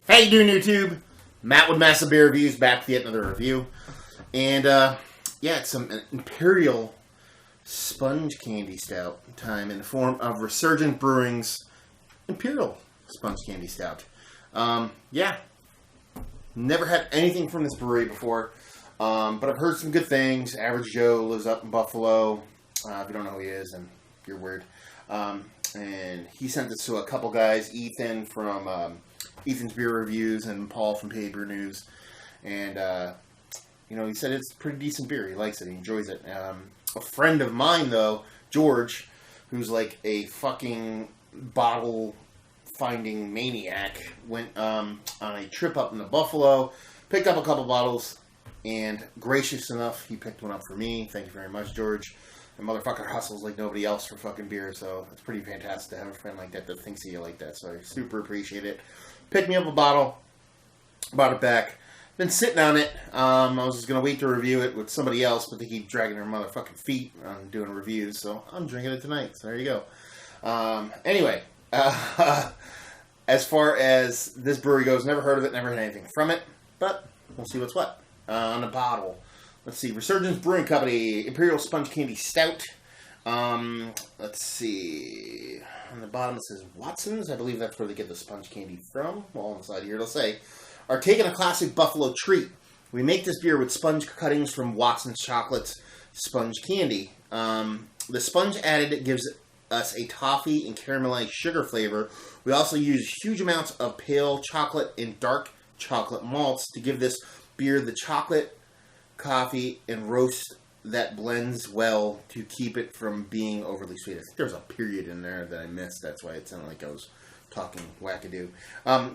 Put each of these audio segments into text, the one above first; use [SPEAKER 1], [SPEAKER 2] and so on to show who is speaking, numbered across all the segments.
[SPEAKER 1] How you doing, YouTube? Matt with Massive Beer Reviews, back with yet another review. And, yeah, it's some Imperial Sponge Candy Stout time in the form of Resurgence Brewing's Imperial Sponge Candy Stout. Yeah, never had anything from this brewery before, but I've heard some good things. Average Joe lives up in Buffalo. If you don't know who he is, then you're weird. And he sent this to a couple guys, Ethan from Ethan's Beer Reviews and Paul from Paper News. And, you know, he said it's pretty decent beer. He likes it. He enjoys it. A friend of mine, though, George, who's like a fucking bottle finding maniac, went on a trip up into Buffalo, picked up a couple bottles, and gracious enough, he picked one up for me. Thank you very much, George. The motherfucker hustles like nobody else for fucking beer, so it's pretty fantastic to have a friend like that thinks of you like that, so I super appreciate it. Picked me up a bottle, brought it back, been sitting on it. I was just going to wait to review it with somebody else, but they keep dragging their motherfucking feet on doing reviews, so I'm drinking it tonight, so there you go. Anyway, as far as this brewery goes, never heard of it, never had anything from it, but we'll see what's what. On the bottle, let's see, Resurgence Brewing Company, Imperial Sponge Candy Stout. Let's see, on the bottom it says Watson's. I believe that's where they get the sponge candy from. Well, on the side here it'll say, are taking a classic Buffalo treat. We make this beer with sponge cuttings from Watson's Chocolate's sponge candy. The sponge added gives us a toffee and caramelized sugar flavor. We also use huge amounts of pale chocolate and dark chocolate malts to give this beer the chocolate, coffee, and roast that blends well to keep it from being overly sweet. I think there's a period in there that I missed. That's why it sounded like I was talking wackadoo.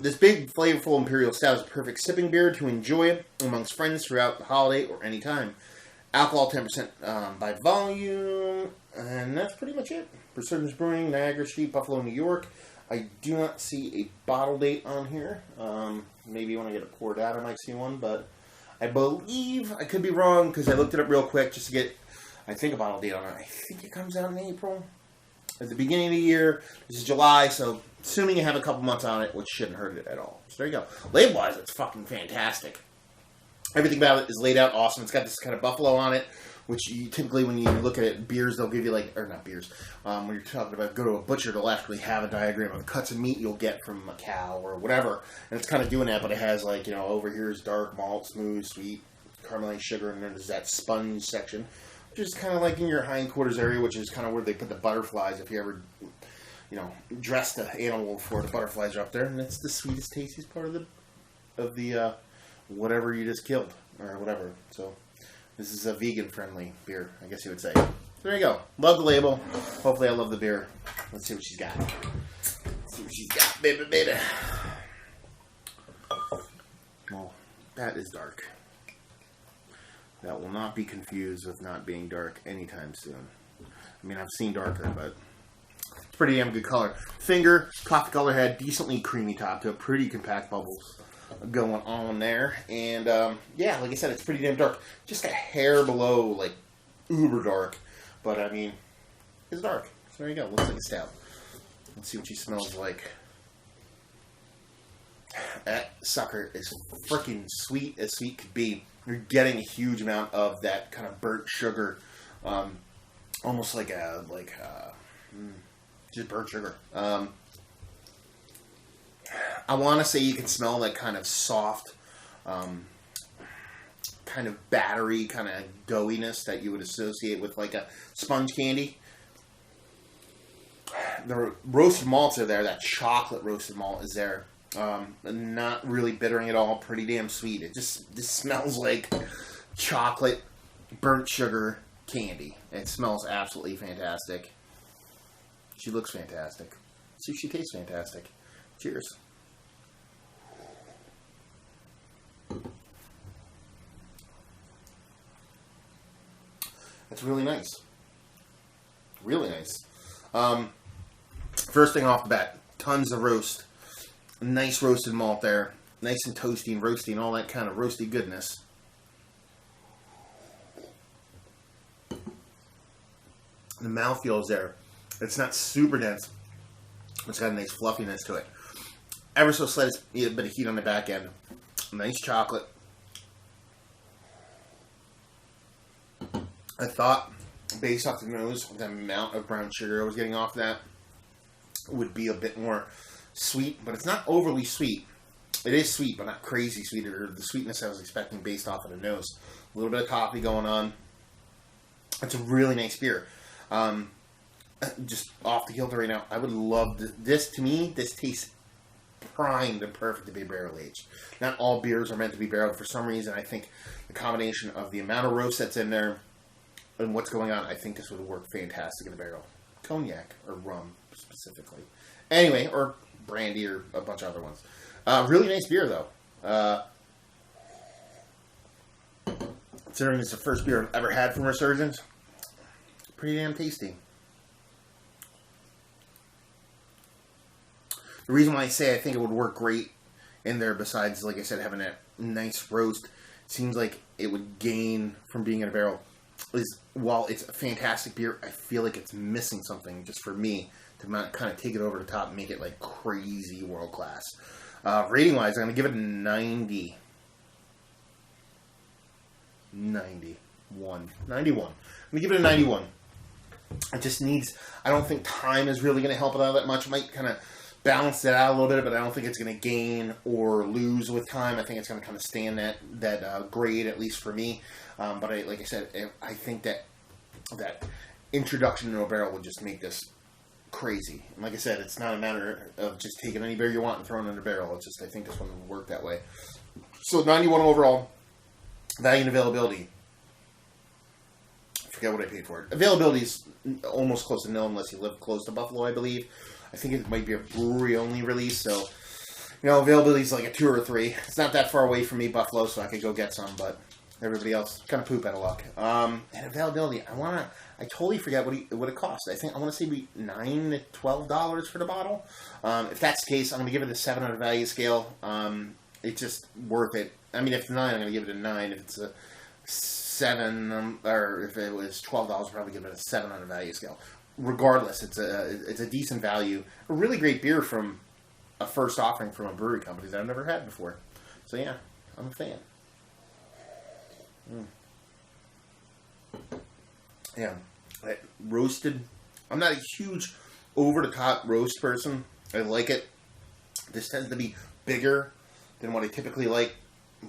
[SPEAKER 1] This big, flavorful Imperial Stout is a perfect sipping beer to enjoy amongst friends throughout the holiday or any time. Alcohol 10% by volume, and that's pretty much it. Resurgence Brewing, Niagara Street, Buffalo, New York. I do not see a bottle date on here. Maybe when I get it poured out I might see one, but I believe, I could be wrong because I looked it up real quick just to get, I think, a bottle date on it. I think it comes out in April. At the beginning of the year, this is July, so assuming you have a couple months on it, which shouldn't hurt it at all. So there you go. Label-wise, it's fucking fantastic. Everything about it is laid out awesome. It's got this kind of buffalo on it, which you typically, when you look at it, beers, they'll give you like, or not beers, when you're talking about go to a butcher, they'll actually have a diagram of the cuts of meat you'll get from a cow or whatever. And it's kind of doing that, but it has like, you know, over here is dark malt, smooth, sweet, caramelized sugar, and then there's that sponge section, which is kind of like in your hindquarters area, which is kind of where they put the butterflies if you ever, you know, dress the animal before the butterflies are up there. And it's the sweetest, tastiest part of the whatever you just killed or whatever. So this is a vegan-friendly beer, I guess you would say. There you go. Love the label. Hopefully I love the beer. Let's see what she's got. Let's see what she's got, baby, baby. Well, that is dark. That will not be confused with not being dark anytime soon. I mean, I've seen darker, but it's pretty damn good color. Finger, coffee color head, decently creamy top to it. Pretty compact bubbles going on there. And, yeah, like I said, it's pretty damn dark. Just a hair below, like, uber dark. But, I mean, it's dark. So there you go. Looks like a stout. Let's see what she smells like. That sucker is freaking sweet as sweet could be. You're getting a huge amount of that kind of burnt sugar. Almost like just burnt sugar. I want to say you can smell that kind of soft, kind of battery, kind of doughiness that you would associate with like a sponge candy. The roasted malts are there. That chocolate roasted malt is there. Not really bittering at all. Pretty damn sweet. It just smells like chocolate, burnt sugar candy. It smells absolutely fantastic. She looks fantastic. See, she tastes fantastic. Cheers. That's really nice. Really nice. First thing off the bat, tons of roast. Nice roasted malt there. Nice and toasty and roasty and all that kind of roasty goodness. The mouthfeel is there. It's not super dense. It's got a nice fluffiness to it. ever so slight bit of heat on the back end. Nice chocolate. I thought, based off the nose, the amount of brown sugar I was getting off that would be a bit more sweet, but it's not overly sweet. It is sweet, but not crazy sweet, or the sweetness I was expecting based off of the nose. A little bit of coffee going on. It's a really nice beer. Just off the kilter right now, I would love this. To me, this tastes primed and perfect to be barrel aged. Not all beers are meant to be barreled. For some reason, I think the combination of the amount of roast that's in there and what's going on, I think this would work fantastic in a barrel. Cognac or rum specifically. Anyway, or brandy or a bunch of other ones. Really nice beer though. Considering it's the first beer I've ever had from Resurgence, pretty damn tasty. The reason why I say I think it would work great in there, besides, like I said, having that nice roast, seems like it would gain from being in a barrel, is while it's a fantastic beer, I feel like it's missing something just for me to kind of take it over the top and make it like crazy world class. Rating wise, I'm going to give it a 90. 91. I'm going to give it a 91. It just needs, I don't think time is really going to help it out that much. It might kind of balance that out a little bit, but I don't think it's going to gain or lose with time. I think it's going to kind of stay in that grade, at least for me. But like I said, I think that introduction into a barrel would just make this crazy. And like I said, it's not a matter of just taking any beer you want and throwing it in a barrel. It's just, I think this one would work that way. So 91 overall. Value and availability. I forget what I paid for it. Availability is almost close to nil unless you live close to Buffalo, I believe. I think it might be a brewery only release, so availability is like a 2 or a 3. It's not that far away from me, Buffalo, so I could go get some, but everybody else kind of poop out of luck. And availability, I totally forget what it costs. I want to say maybe $9 to $12 for the bottle. If that's the case, I'm going to give it a 7 on a value scale. It's just worth it. I mean, if it's 9, I'm going to give it a 9. If it's a 7, or if it was $12, I'll probably give it a 7 on a value scale. Regardless, it's a decent value. A really great beer from a first offering from a brewery company that I've never had before. So yeah, I'm a fan. Yeah, roasted. I'm not a huge over-the-top roast person. I like it. This tends to be bigger than what I typically like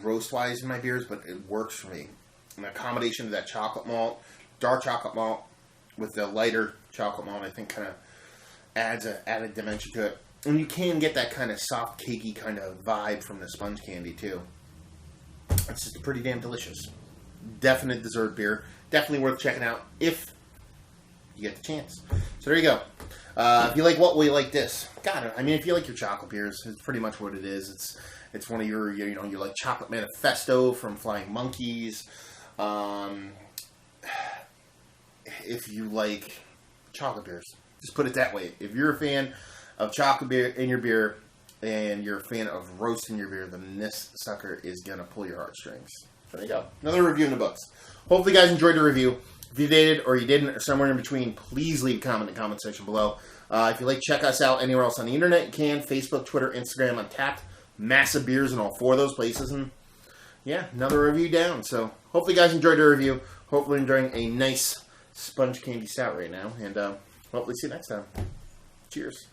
[SPEAKER 1] roast-wise in my beers, but it works for me. An accommodation of that chocolate malt, dark chocolate malt, with the lighter chocolate malt, I think kind of adds an added dimension to it. And you can get that kind of soft, cakey kind of vibe from the sponge candy, too. It's just pretty damn delicious. Definite dessert beer. Definitely worth checking out if you get the chance. So there you go. If you like what we like this. God, I mean, if you like your chocolate beers, it's pretty much what it is. It's one of your like Chocolate Manifesto from Flying Monkeys. If you like chocolate beers, just put it that way. If you're a fan of chocolate beer in your beer and you're a fan of roast in your beer, then this sucker is going to pull your heartstrings. There you go. Another review in the books. Hopefully you guys enjoyed the review. If you did or you didn't or somewhere in between, please leave a comment in the comment section below. If you'd like to check us out anywhere else on the internet, you can. Facebook, Twitter, Instagram, Untapped. Massive beers in all 4 of those places. And yeah, another review down. So hopefully you guys enjoyed the review. Hopefully enjoying a nice sponge candy stout right now. And hopefully see you next time. Cheers.